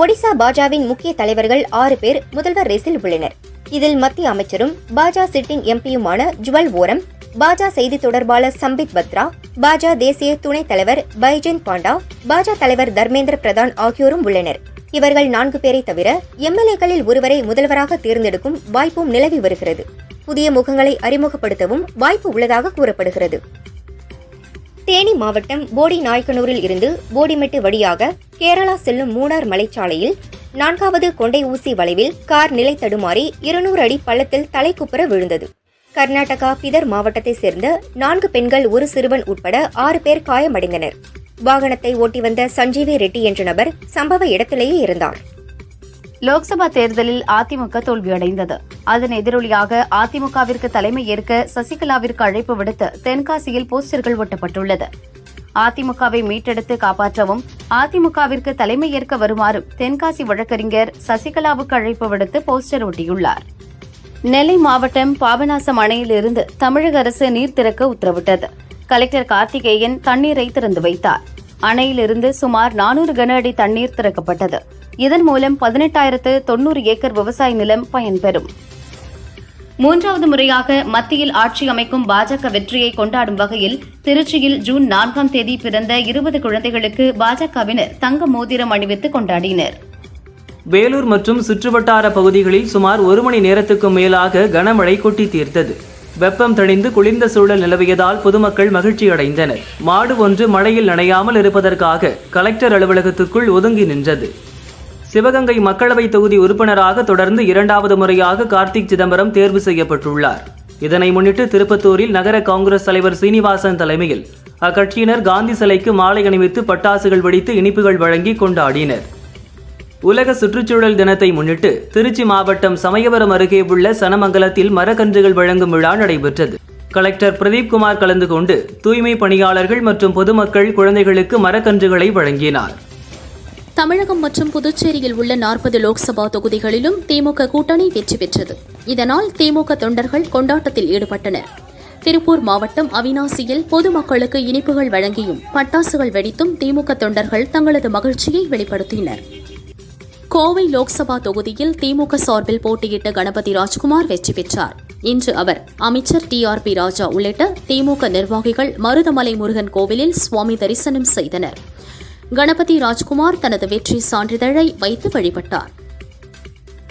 ஒடிசா பாஜவின் முக்கிய தலைவர்கள் 6 பேர் முதல்வர் ரேஸில் உள்ளனர். இதில் மத்திய அமைச்சரும் பாஜ சிட்டிங் எம்பியுமான ஜுவல் ஓரம், பாஜ செய்தி தொடர்பாளர் சம்பித் பத்ரா, பாஜ தேசிய துணைத் தலைவர் பைஜெயந்த் பாண்டா, பாஜ தலைவர் தர்மேந்திர பிரதான் ஆகியோரும் உள்ளனர். இவர்கள் 4 பேரை தவிர எம்எல்ஏக்களில் ஒருவரை முதல்வராக தேர்ந்தெடுக்கும் வாய்ப்பும் நிலவி வருகிறது. புதிய முகங்களை அறிமுகப்படுத்தவும் வாய்ப்பு உள்ளதாக கூறப்படுகிறது. தேனி மாவட்டம் போடி நாயக்கனூரில் இருந்து போடிமெட்டு வழியாக கேரளா செல்லும் மூணார் மலைச்சாலையில் 4வது கொண்டை ஊசி வளைவில் கார் நிலை தடுமாறி 200 அடி பள்ளத்தில் தலைக்குப்புற விழுந்தது. கர்நாடகா பிதர் மாவட்டத்தை சேர்ந்த 4 பெண்கள், ஒரு சிறுவன் உட்பட 6 பேர் காயமடைந்தனர். வாகனத்தை ஓட்டி வந்த சஞ்சீவி ரெட்டி என்ற நபர் சம்பவ இடத்திலேயே இருந்தார். லோக்சபா தேர்தலில் அதிமுக தோல்வியடைந்தது. அதன் எதிரொலியாக அதிமுகவிற்கு தலைமை ஏற்க சசிகலாவிற்கு அழைப்பு விடுத்து தென்காசியில் போஸ்டர்கள் ஒட்டப்பட்டுள்ளது. அதிமுகவை மீட்டெடுத்து காப்பாற்றவும் அதிமுகவிற்கு தலைமை ஏற்க வருமாறும் தென்காசி வழக்கறிஞர் சசிகலாவுக்கு அழைப்பு விடுத்து போஸ்டர் ஒட்டியுள்ளார். நெல்லை மாவட்டம் பாபநாசம் அணையிலிருந்து தமிழக அரசு நீர் திறக்க உத்தரவிட்டது. கலெக்டர் கார்த்திகேயன் தண்ணீரை திறந்து வைத்தார். அணையிலிருந்து சுமார் 400 கன அடி தண்ணீர் திறக்கப்பட்டது. இதன் மூலம் 18,090 ஏக்கர் விவசாய நிலம் பயன்பெறும். 3வது முறையாக மத்தியில் ஆட்சி அமைக்கும் பாஜக வெற்றியை கொண்டாடும் வகையில் திருச்சியில் ஜூன் 4ஆம் தேதி பிறந்த 20 குழந்தைகளுக்கு பாஜகவினர் தங்க மோதிரம் அணிவித்து கொண்டாடினர். வேலூர் மற்றும் சுற்றுவட்டார பகுதிகளில் சுமார் 1 மணி நேரத்துக்கும் மேலாக கனமழை கொட்டி தீர்த்தது. வெப்பம் தணிந்து குளிர்ந்த சூழல் நிலவியதால் பொதுமக்கள் மகிழ்ச்சி அடைந்தனர். மாடு ஒன்று மழையில் நனையாமல் இருப்பதற்காக கலெக்டர் அலுவலகத்துக்குள் ஒதுங்கி நின்றது. சிவகங்கை மக்களவை தொகுதி உறுப்பினராக தொடர்ந்து 2வது முறையாக கார்த்திக் சிதம்பரம் தேர்வு செய்யப்பட்டுள்ளார். இதனை முன்னிட்டு திருப்பத்தூரில் நகர காங்கிரஸ் தலைவர் சீனிவாசன் தலைமையில் அக்கட்சியினர் காந்தி சிலைக்கு மாலை அணிவித்து பட்டாசுகள் வெடித்து இனிப்புகள் வழங்கி கொண்டாடினர். உலக சுற்றுச்சூழல் தினத்தை முன்னிட்டு திருச்சி மாவட்டம் சமயபுரம் அருகே உள்ள சனமங்கலத்தில் மரக்கன்றுகள் வழங்கும் விழா நடைபெற்றது. கலெக்டர் பிரதீப் குமார் கலந்து கொண்டு தூய்மை பணியாளர்கள் மற்றும் பொதுமக்கள் குழந்தைகளுக்கு மரக்கன்றுகளை வழங்கினார். தமிழகம் மற்றும் புதுச்சேரியில் உள்ள 40 லோக்சபா தொகுதிகளிலும் திமுக கூட்டணி வெற்றி பெற்றது. இதனால் திமுக தொண்டர்கள் கொண்டாட்டத்தில் ஈடுபட்டனர். திருப்பூர் மாவட்டம் அவிநாசியில் பொதுமக்களுக்கு இனிப்புகள் வழங்கியும் பட்டாசுகள் வெடித்தும் திமுக தொண்டர்கள் தங்களது மகிழ்ச்சியை வெளிப்படுத்தினர். கோவை லோக்சபா தொகுதியில் திமுக சார்பில் போட்டியிட்ட கணபதி ராஜ்குமார் வெற்றி பெற்றார். இன்று அவர் அமைச்சர் TRP ராஜா உள்ளிட்ட திமுக நிர்வாகிகள் மருதமலை முருகன் கோவிலில் சுவாமி தரிசனம் செய்தனர். கணபதி ராஜ்குமார் தனது வெற்றி சான்றிதழை வைத்து வழிபட்டார்.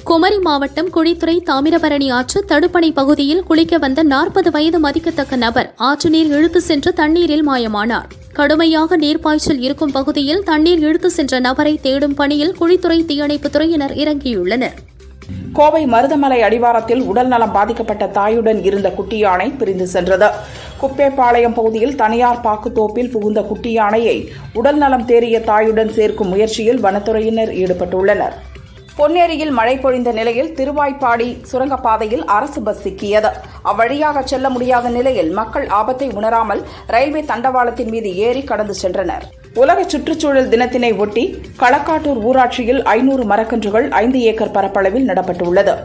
குமரி மாவட்டம் குழித்துறை தாமிரபரணி ஆற்று தடுப்பணை பகுதியில் குளிக்க வந்த 40 வயது மதிக்கத்தக்க நபர் ஆற்று நீர் இழுத்து சென்று தண்ணீரில் மாயமானார். கடுமையாக நீர்ப்பாய்ச்சல் இருக்கும் பகுதியில் தண்ணீர் இழுத்து சென்ற நபரை தேடும் பணியில் குழித்துறை தீயணைப்புத் துறையினர் இறங்கியுள்ளனர். கோவை மருதமலை அடிவாரத்தில் உடல்நலம் பாதிக்கப்பட்ட தாயுடன் இருந்த குட்டி யானை பிரிந்து சென்றது. குப்பேபாளையம் பகுதியில் தனியார் பாக்குத்தோப்பில் புகுந்த குட்டி யானையை உடல்நலம் தேறிய தாயுடன் சேர்க்கும் முயற்சியில் வனத்துறையினர் ஈடுபட்டுள்ளனர். பொன்னேரியில் மழை பொழிந்த நிலையில் திருவாய்ப்பாடி சுரங்கப்பாதையில் அரசு பஸ் சிக்கியது. அவ்வழியாக செல்ல முடியாத நிலையில் மக்கள் ஆபத்தை உணராமல் ரயில்வே தண்டவாளத்தின் மீது ஏறி கடந்து சென்றனர். உலக சுற்றுச்சூழல் தினத்தினை ஒட்டி களக்காட்டூர் ஊராட்சியில் 500 மரக்கன்றுகள் 5 ஏக்கர் பரப்பளவில் நடப்பட்டுள்ளது.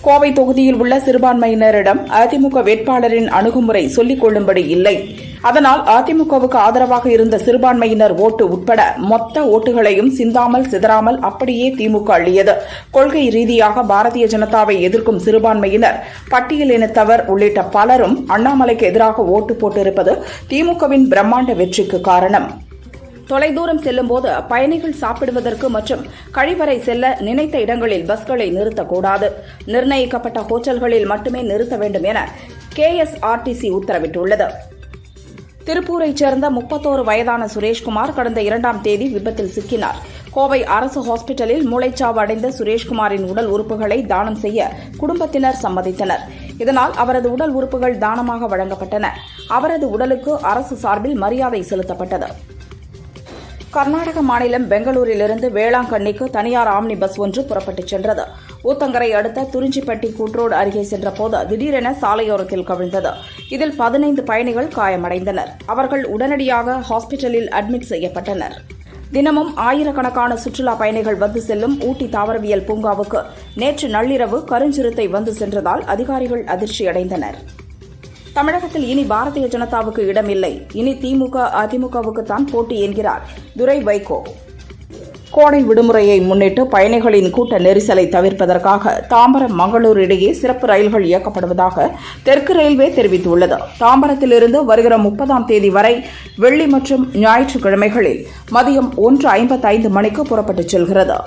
கோவை தொகுதியில் உள்ள சிறுபான்மையினரிடம் அதிமுக வேட்பாளரின் அணுகுமுறை சொல்லிக் கொள்ளும்படி இல்லை. அதனால் அதிமுகவுக்கு ஆதரவாக இருந்த சிறுபான்மையினர் ஓட்டு உட்பட மொத்த ஓட்டுகளையும் சிந்தாமல் சிதறாமல் அப்படியே திமுக அள்ளியது. கொள்கை ரீதியாக பாரதிய ஜனதாவை எதிர்க்கும் சிறுபான்மையினர், பட்டியலினத்தவர் உள்ளிட்ட பலரும் அண்ணாமலைக்கு எதிராக ஓட்டு போட்டிருப்பது திமுகவின் பிரம்மாண்ட வெற்றிக்கு காரணம். தொலைதூரம் செல்லும்போது பயணிகள் சாப்பிடுவதற்கு மற்றும் கழிவறை செல்ல நினைத்த இடங்களில் பஸ்களை நிறுத்தக்கூடாது. நிர்ணயிக்கப்பட்ட ஹோட்டல்களில் மட்டுமே நிறுத்த வேண்டும் என KSRTC உத்தரவிட்டுள்ளது. திருப்பூரைச் சேர்ந்த 31 வயதான சுரேஷ்குமார் கடந்த 2ஆம் தேதி விபத்தில் சிக்கினார். கோவை அரசு ஹாஸ்பிட்டலில் மூளைச்சாவு அடைந்த சுரேஷ்குமாரின் உடல் உறுப்புகளை தானம் செய்ய குடும்பத்தினர் சம்மதித்தனர். இதனால் அவரது உடல் உறுப்புகள் தானமாக வழங்கப்பட்டன. அவரது உடலுக்கு அரசு சார்பில் மரியாதை செலுத்தப்பட்டது. கர்நாடக மாநிலம் பெங்களூரிலிருந்து வேளாங்கண்ணிக்கு தனியார் ஆம்னி பஸ் ஒன்று புறப்பட்டுச் சென்றது. ஊத்தங்கரை அடுத்த துறிஞ்சிப்பட்டி கூட்ரோடு அருகே சென்றபோது திடீரென சாலையோரத்தில் கவிழ்ந்தது. இதில் 15 பயணிகள் காயமடைந்தனர். அவர்கள் உடனடியாக ஹாஸ்பிட்டலில் அட்மிட் செய்யப்பட்டனர். தினமும் ஆயிரக்கணக்கான சுற்றுலா பயணிகள் வந்து செல்லும் ஊட்டி தாவரவியல் பூங்காவுக்கு நேற்று நள்ளிரவு கருஞ்சிறுத்தை வந்து சென்றதால் அதிகாரிகள் அதிர்ச்சியடைந்தனர். தமிழகத்தில் இனி பாரதிய ஜனதாவுக்கு இடமில்லை, இனி திமுக அதிமுகவுக்குத்தான் போட்டி என்கிறார் துரை வைகோ. கோடை விடுமுறையை முன்னிட்டு பயணிகளின் கூட்ட நெரிசலை தவிர்ப்பதற்காக தாம்பரம் மங்களூர் இடையே சிறப்பு ரயில்கள் இயக்கப்படுவதாக தெற்கு ரயில்வே தெரிவித்துள்ளது. தாம்பரத்திலிருந்து வருகிற 30ஆம் தேதி வரை வெள்ளி மற்றும் ஞாயிற்றுக்கிழமைகளில் மதியம் 1:55 மணிக்கு புறப்பட்டுச் செல்கிறது.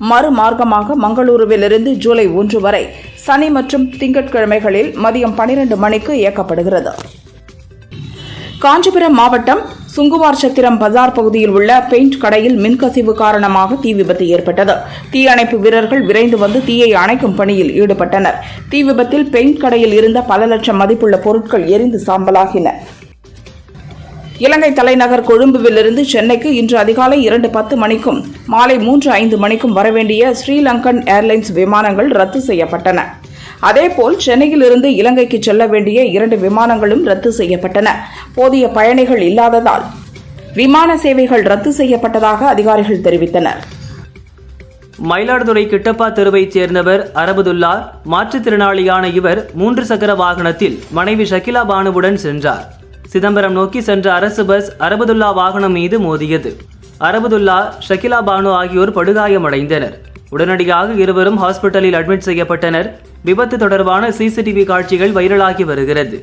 மறுமார்க்கமாக மங்களூருவிலிருந்து ஜூலை 1 வரை சனி மற்றும் திங்கட்கிழமைகளில் மதியம் 12 மணிக்கு இயக்கப்படுகிறது. காஞ்சிபுரம் மாவட்டம் சுங்குவார் சத்திரம் பஜார் பகுதியில் உள்ள பெயிண்ட் கடையில் மின்கசிவு காரணமாக தீ விபத்து ஏற்பட்டது. தீயணைப்பு வீரர்கள் விரைந்து வந்து தீயை அணைக்கும் பணியில் ஈடுபட்டனர். தீ விபத்தில் பெயிண்ட் கடையில் இருந்த பல லட்சம் மதிப்புள்ள பொருட்கள் எரிந்து சாம்பலாகின. இலங்கை தலைநகர் கொழும்புவிலிருந்து சென்னைக்கு இன்று அதிகாலை 2:10 மணிக்கும் மாலை 3:05 மணிக்கும் வரவேண்டிய ஸ்ரீலங்கன் ஏர்லைன்ஸ் விமானங்கள் ரத்து செய்யப்பட்டன. அதேபோல் சென்னையிலிருந்து இலங்கைக்கு செல்ல வேண்டிய 2 விமானங்களும் ரத்து செய்யப்பட்டன. போதிய பயணிகள் இல்லாததால் விமான சேவைகள் ரத்து செய்யப்பட்டதாக அதிகாரிகள் தெரிவித்தனர். மயிலாடுதுறை கிட்டப்பா தெருவைச் சேர்ந்தவர் அரபுதுல்லா. மாற்றுத்திறனாளியான இவர் 3 சக்கர வாகனத்தில் மனைவி ஷகிலா பானுவுடன் சென்றார். சிதம்பரம் நோக்கி சென்ற அரசு பஸ் அரபுதுல்லா வாகனம் மீது மோதியது. அரபுதுல்லா, ஷகிலா பானு ஆகியோர் படுகாயமடைந்தனர். உடனடியாக இருவரும் ஹாஸ்பிட்டலில் அட்மிட் செய்யப்பட்டனர். விபத்து தொடர்பான சிசிடிவி காட்சிகள் வைரலாகி வருகிறது.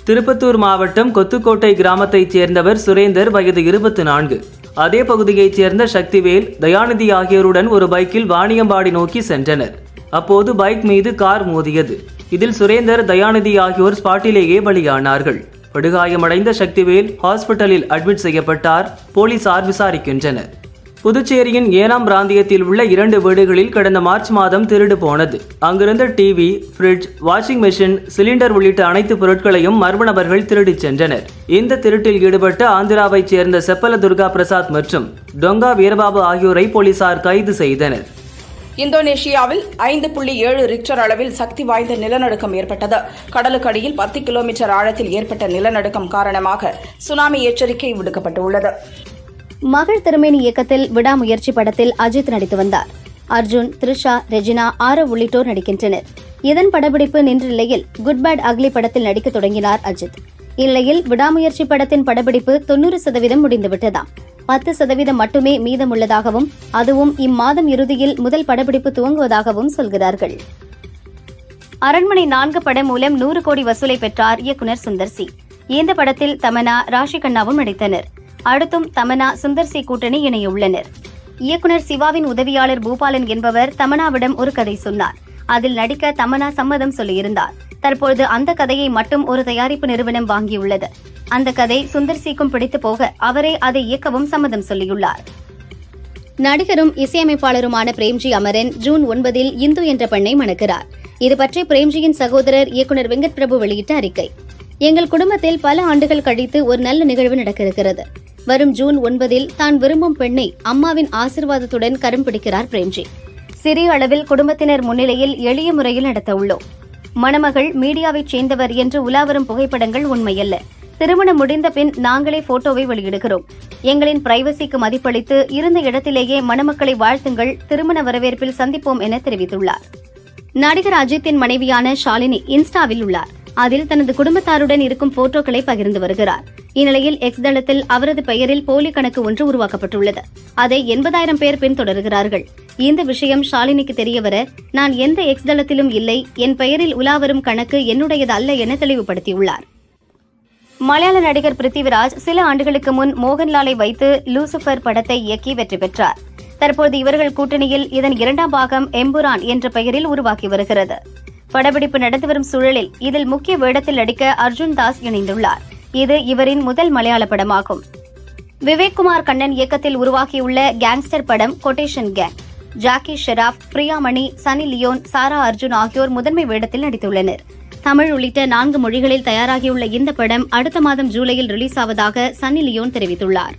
திருப்பத்தூர் மாவட்டம் கொத்துக்கோட்டை கிராமத்தைச் சேர்ந்தவர் சுரேந்தர், வயது 24. அதே பகுதியைச் சேர்ந்த சக்திவேல், தயாநிதி ஆகியோருடன் ஒரு பைக்கில் வாணியம்பாடி நோக்கி சென்றனர். அப்போது பைக் மீது கார் மோதியது. இதில் சுரேந்தர், தயாநிதி ஆகியோர் ஸ்பாட்டிலேயே பலியானார்கள். படுகாயமடைந்த சக்திவேல் ஹாஸ்பிட்டலில் அட்மிட் செய்யப்பட்டார். போலீசார் விசாரிக்கின்றனர். புதுச்சேரியின் ஏனாம் பிராந்தியத்தில் உள்ள 2 வீடுகளில் கடந்த மார்ச் மாதம் திருடு போனது. அங்கிருந்த TV, fridge, washing machine, cylinder உள்ளிட்ட அனைத்து பொருட்களையும் மர்ம நபர்கள் திருடிச் சென்றனர். இந்த திருட்டில் ஈடுபட்ட ஆந்திராவைச் சேர்ந்த செப்பல துர்கா பிரசாத் மற்றும் டொங்கா வீரபாபு ஆகியோரை போலீசார் கைது செய்தனர். இந்தோனேஷியாவில் 5.7 ரிக்டர் அளவில் சக்தி வாய்ந்த நிலநடுக்கம் ஏற்பட்டது. கடலுக்கு அடியில் 10 கிலோமீட்டர் ஆழத்தில் ஏற்பட்ட நிலநடுக்கம் காரணமாக சுனாமி எச்சரிக்கை விடுக்கப்பட்டுள்ளது. மகள் திருமேனி இயக்கத்தில் விடாமுயற்சி படத்தில் அஜித் நடித்து வந்தார். அர்ஜுன், த்ரிஷா, ரெஜினா, ஆரவ் உள்ளிட்டோர் நடிக்கின்றனர். இதன் படப்பிடிப்பு நின்ற நிலையில் குட் பேட் அக்லி படத்தில் நடிக்க தொடங்கினார் அஜித். இந்நிலையில் விடாமுயற்சி படத்தின் படப்பிடிப்பு 90% முடிந்துவிட்டதாம். 10% மட்டுமே மீதமுள்ளதாகவும் அதுவும் இம்மாதம் இறுதியில் முதல் படப்பிடிப்பு துவங்குவதாகவும் சொல்கிறார்கள். அரண்மனை 4 படம் மூலம் 100 கோடி வசூலை பெற்றார் இயக்குனர் சுந்தர் சி. இந்த படத்தில் தமன்னா, ராஷி கண்ணாவும் நடித்தனர். அடுத்தும் தமன்னா, சுந்தர் சி கூட்டணி இணையுள்ளனர். இயக்குனர் சிவாவின் உதவியாளர் பூபாலன் என்பவர் தமன்னாவிடம் ஒரு கதை சொன்னார். அதில் நடிக்க தமன்னா சம்மதம் சொல்லியிருந்தார். தற்பொழுது அந்த கதையை மட்டும் ஒரு தயாரிப்பு நிறுவனம் வாங்கியுள்ளது. அந்த கதை சுந்தர் சிக்கும் பிடித்து போக அவரே அதை இயக்கவும் சம்மதம் சொல்லியுள்ளார். நடிகரும் இசையமைப்பாளருமான பிரேம்ஜி அமரன் ஜூன் 9 இந்து என்ற பெண்ணை மணக்கிறார். இது பற்றி பிரேம்ஜியின் சகோதரர் இயக்குனர் வெங்கட் பிரபு வெளியிட்ட அறிக்கை. எங்கள் குடும்பத்தில் பல ஆண்டுகள் கழித்து ஒரு நல்ல நிகழ்வு நடக்க இருக்கிறது. வரும் ஜூன் 9 தான் விரும்பும் பெண்ணை அம்மாவின் ஆசிர்வாதத்துடன் கரம் பிடிக்கிறார் பிரேம்ஜி. சிறிய அளவில் குடும்பத்தினர் முன்னிலையில் எளிய முறையில் நடத்த உள்ளோம். மணமகள் மீடியாவைச் சேர்ந்தவர் என்று உலாவரும் புகைப்படங்கள் உண்மையல்ல. திருமணம் முடிந்த பின் நாங்களே போட்டோவை வெளியிடுகிறோம். எங்களின் பிரைவசிக்கு மதிப்பளித்து இருந்த இடத்திலேயே மணமக்களை வாழ்த்துங்கள், திருமண வரவேற்பில் சந்திப்போம் என தெரிவித்துள்ளார். நடிகர் அஜித்தின் மனைவியான ஷாலினி இன்ஸ்டாவில் உள்ளார். அதில் தனது குடும்பத்தாருடன் இருக்கும் போட்டோக்களை பகிர்ந்து வருகிறார். இந்நிலையில் எக்ஸ் தளத்தில் அவரது பெயரில் போலி கணக்கு ஒன்று உருவாக்கப்பட்டுள்ளது. அதை 80,000 பேர் பின்தொடர்கிறார்கள். இந்த விஷயம் ஷாலினிக்கு தெரியவர, நான் எந்த எக்ஸ் தளத்திலும் இல்லை, என் பெயரில் உலாவரும் கணக்கு என்னுடையது அல்ல என தெளிவுபடுத்தியுள்ளார். மலையாள நடிகர் பிருத்திவிராஜ் சில ஆண்டுகளுக்கு முன் மோகன்லாலை வைத்து லூசிபர் படத்தை இயக்கி வெற்றி பெற்றார். தற்போது இவர்கள் கூட்டணியில் இதன் 2ஆம் பாகம் எம்புரான் என்ற பெயரில் உருவாக்கி வருகிறது. படப்பிடிப்பு நடந்து வரும் சூழலில் இதில் முக்கிய வேடத்தில் நடிக்க அர்ஜுன் தாஸ் இணைந்துள்ளார். இது இவரின் முதல் மலையாள படமாகும். விவேக் குமார் கண்ணன் இயக்கத்தில் உருவாகியுள்ள கேங்ஸ்டர் படம் கொட்டேஷன் கேங். ஜாக்கி ஷெராப், பிரியாமணி, சனி லியோன், சாரா அர்ஜுன் ஆகியோர் முதன்மை வேடத்தில் நடித்துள்ளனர். தமிழ் உள்ளிட்ட 4 மொழிகளில் தயாராகியுள்ள இந்த படம் அடுத்த மாதம் ஜூலையில் ரிலீஸ் ஆவதாக சன்னி லியோன் தெரிவித்துள்ளார்.